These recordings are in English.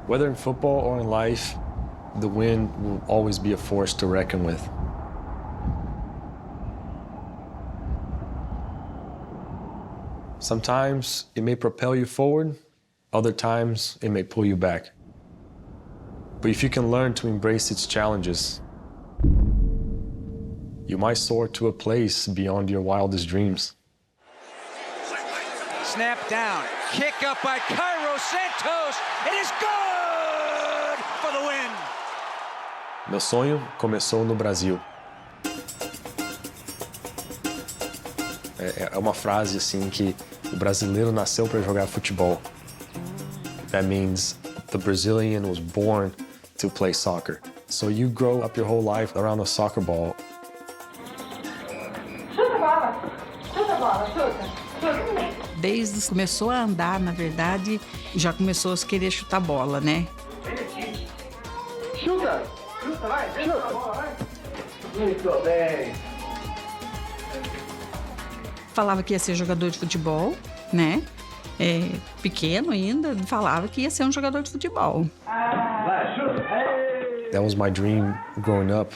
Whether in football or in life, the wind will always be a force to reckon with. Sometimes it may propel you forward, other times it may pull you back. But if you can learn to embrace its challenges, you might soar to a place beyond your wildest dreams. Snap down, kick up by Cairo, Santos, it is good for the win! Meu sonho começou no Brasil. É uma frase assim que o brasileiro nasceu para jogar futebol. That means the Brazilian was born to play soccer. So you grow up your whole life around a soccer ball. Desde que começou a andar, na verdade, já começou a querer chutar bola, né? Chuta! Chuta, vai! Chuta! Muito bem! Falava que ia ser jogador de futebol, né? Pequeno ainda, falava que ia ser um jogador de futebol. Vai, chuta! That was my dream growing up.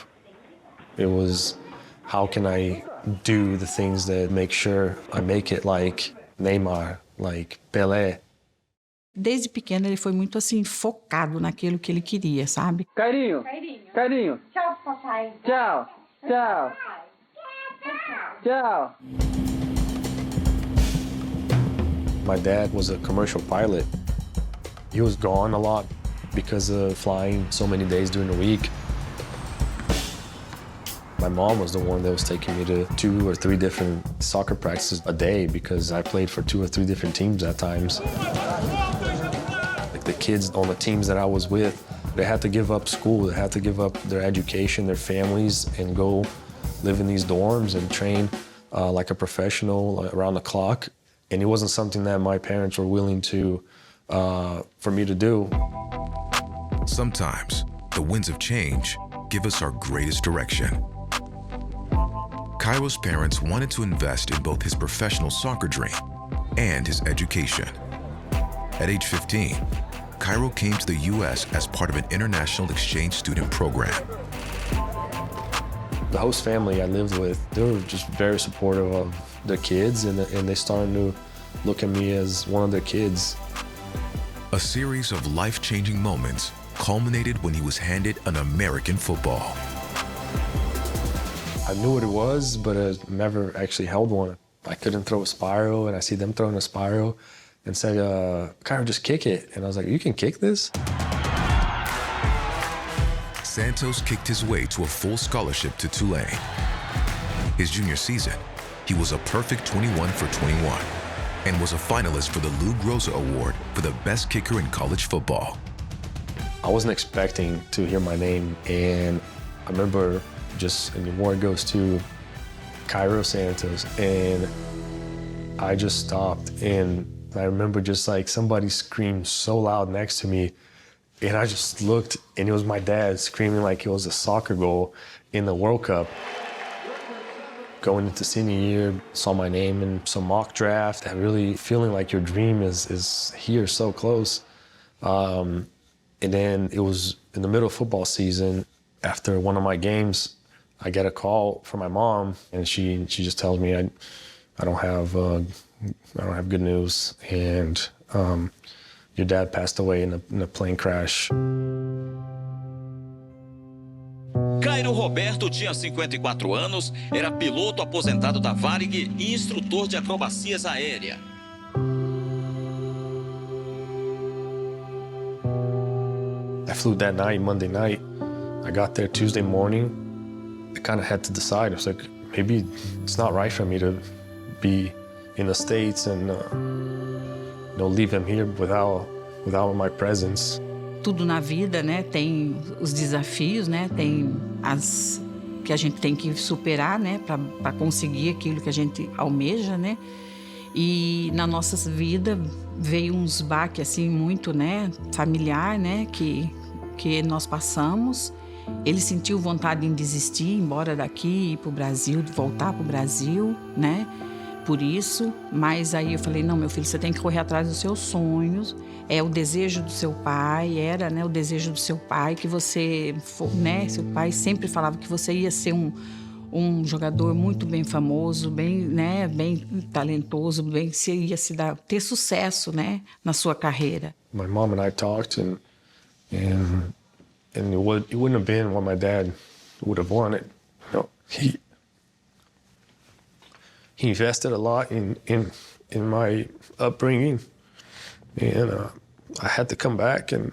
It was, how can I do the things that make sure I make it like Neymar, like Pelé? Desde pequeno ele foi muito assim focado naquilo que ele queria, sabe? Cairinho! Cairinho! Tchau, papai. Tchau! Tchau! Tchau! My dad was a commercial pilot. He was gone a lot because of flying so many days during the week. My mom was the one that was taking me to 2 or 3 different soccer practices a day because I played for 2 or 3 different teams at times. Like the kids on the teams that I was with, they had to give up school, they had to give up their education, their families, and go live in these dorms and train like a professional around the clock. And it wasn't something that my parents were willing to, for me to do. Sometimes the winds of change give us our greatest direction. Cairo's parents wanted to invest in both his professional soccer dream and his education. At age 15, Cairo came to the U.S. as part of an international exchange student program. The host family I lived with, they were just very supportive of their kids, and they started to look at me as one of their kids. A series of life-changing moments culminated when he was handed an American football. I knew what it was, but I never actually held one. I couldn't throw a spiral, and I see them throwing a spiral and said, Cairo, just kick it. And I was like, you can kick this? Santos kicked his way to a full scholarship to Tulane. His junior season, he was a perfect 21 for 21 and was a finalist for the Lou Groza Award for the best kicker in college football. I wasn't expecting to hear my name, and I remember and the award goes to Cairo Santos, and I just stopped, and I remember just like somebody screamed so loud next to me, and I just looked, and it was my dad screaming like it was a soccer goal in the World Cup. Going into senior year, saw my name in some mock draft, and really feeling like your dream is here so close. And then it was in the middle of football season, after one of my games, I get a call from my mom, and she just tells me I don't have good news, and your dad passed away in a plane crash. Cairo Roberto tinha 54 anos, era piloto aposentado da Varig e instrutor de acrobacias aéreas. I flew that night, Monday night. I got there Tuesday morning. I kind of had to decide. I was like, maybe it's not right for me to be in the States and leave him here without my presence. Tudo na vida, né, tem os desafios, né, tem as que a gente tem que superar, né, para conseguir aquilo que a gente almeja, né. E na nossa vida veio uns baques assim muito, né, familiar, né, que nós passamos. Ele sentiu vontade em desistir, ir embora daqui, ir para o Brasil, voltar para o Brasil, né? por isso, mas aí eu falei, não, meu filho, você tem que correr atrás dos seus sonhos, é o desejo do seu pai, era, né, o desejo do seu pai, que você, né, seu pai sempre falava que você ia ser um jogador muito bem famoso, bem, né, bem talentoso, bem, você ia ter sucesso, né, na sua carreira. My mom and I talked, and it wouldn't have been what my dad would have wanted. You know, he invested a lot in my upbringing, and I had to come back and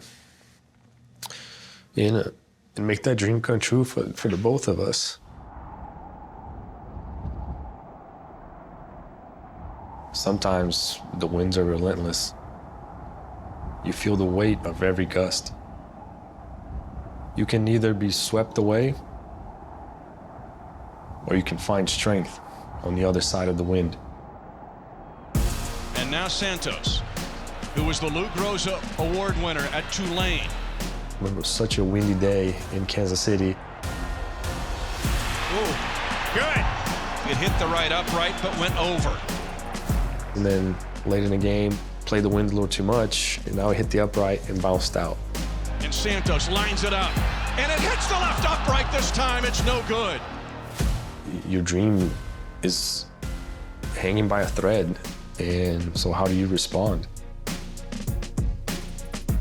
make that dream come true for the both of us. Sometimes the winds are relentless. You feel the weight of every gust. You can either be swept away, or you can find strength on the other side of the wind. And now Santos, who was the Lou Groza Award winner at Tulane. It was such a windy day in Kansas City. Ooh, good. It hit the right upright, but went over. And then late in the game, played the wind a little too much, and now it hit the upright and bounced out. And Santos lines it up, and it hits the left upright this time. It's no good. Your dream is hanging by a thread, and so how do you respond?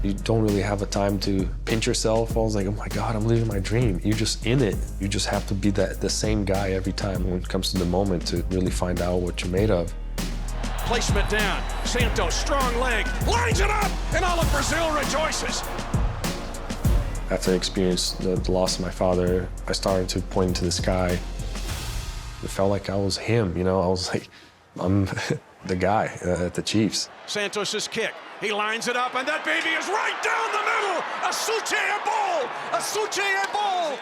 You don't really have a time to pinch yourself. I was like, oh my God, I'm living my dream. You're just in it. You just have to be the same guy every time when it comes to the moment to really find out what you're made of. Placement down. Santos, strong leg, lines it up, and all of Brazil rejoices. After I experienced the loss of my father, I started to point to the sky. It felt like I was him, you know? I was like, I'm the guy at the Chiefs. Santos' kick. He lines it up, and that baby is right down the middle. A Suche a ball! A Suche a ball!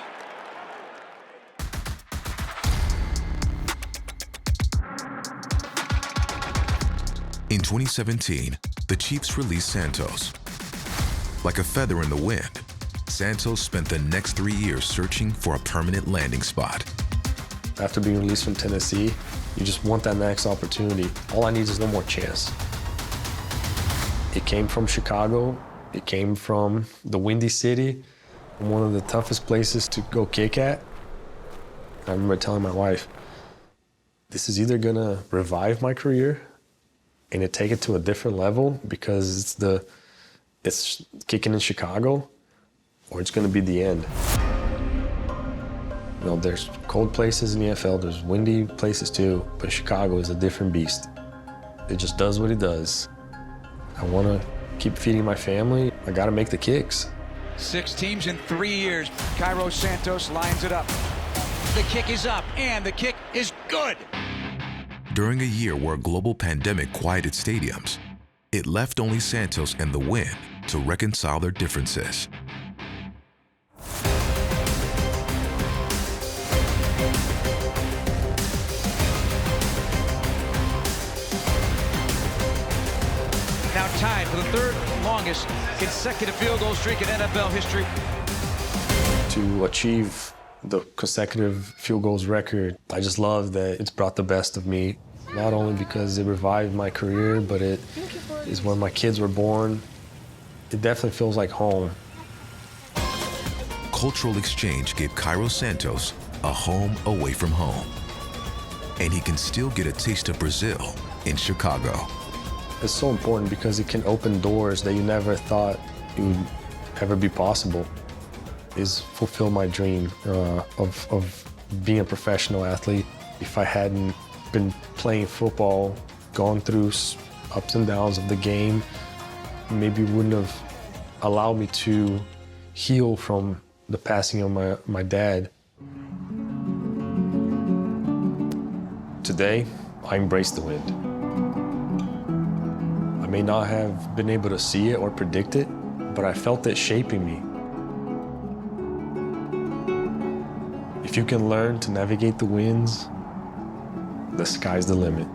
In 2017, the Chiefs released Santos. Like a feather in the wind, Santos spent the next 3 years searching for a permanent landing spot. After being released from Tennessee, you just want that next opportunity. All I need is one more chance. It came from Chicago. It came from the Windy City, one of the toughest places to go kick at. I remember telling my wife, this is either gonna revive my career and it take it to a different level because it's kicking in Chicago, or it's gonna be the end. You know, there's cold places in the NFL, there's windy places too, but Chicago is a different beast. It just does what it does. I wanna keep feeding my family. I gotta make the kicks. 6 teams in 3 years. Cairo Santos lines it up. The kick is up, and the kick is good. During a year where a global pandemic quieted stadiums, it left only Santos and the win to reconcile their differences. Now tied for the 3rd longest consecutive field goal streak in NFL history. To achieve the consecutive field goals record, I just love that it's brought the best of me, not only because it revived my career, but it is when my kids were born. It definitely feels like home. Cultural exchange gave Cairo Santos a home away from home. And he can still get a taste of Brazil in Chicago. It's so important because it can open doors that you never thought it would ever be possible. Is fulfill my dream of being a professional athlete. If I hadn't been playing football, gone through ups and downs of the game, maybe it wouldn't have allowed me to heal from the passing of my dad. Today, I embrace the wind. I may not have been able to see it or predict it, but I felt it shaping me. If you can learn to navigate the winds, the sky's the limit.